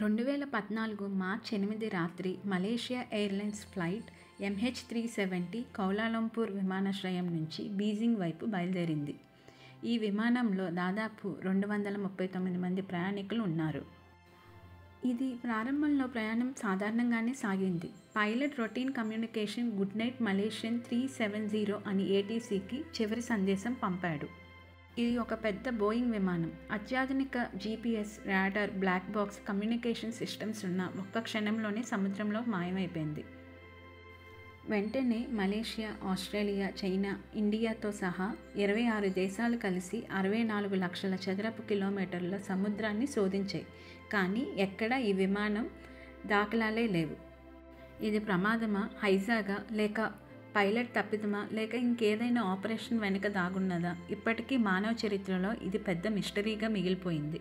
2014 మార్చి 8 రాత్రి Malaysia airlines flight MH370 Kuala Lumpur విమానాశ్రయం నుంచి బీజింగ్ వైపు బయలుదేరింది. ఈ విమానంలో దాదాపు 239 మంది ప్రయాణికులు ఉన్నారు. ఇది ప్రారంభంలో ప్రయాణం సాధారణంగానే సాగింది. Pilot routine communication good night Malaysian 370 అని ATCకి చివరి సందేశం పంపాడు. ఇది ఒక పెద్ద బోయింగ్ విమానం. అత్యాధునిక GPS, radar, black box communication systems ఉన్న ఒక్క క్షణంలోనే సముద్రంలో మాయమైపోయింది. వెంటనే మలేషియా, ఆస్ట్రేలియా, చైనా, ఇండియాతో సహా 26 దేశాలు కలిసి 64 లక్షల చదరపు కిలోమీటర్ల సముద్రాన్ని శోధించాయి. కానీ ఎక్కడా ఈ విమానం దాఖలాలే లేవు. ఇది ప్రమాదమా, హైజాగా, లేక పైలట్ తప్పిదమా, లేక ఇంకేదైనా ఆపరేషన్ వెనుక దాగున్నదా? ఇప్పటికీ మానవ చరిత్రలో ఇది పెద్ద మిస్టరీగా మిగిలిపోయింది.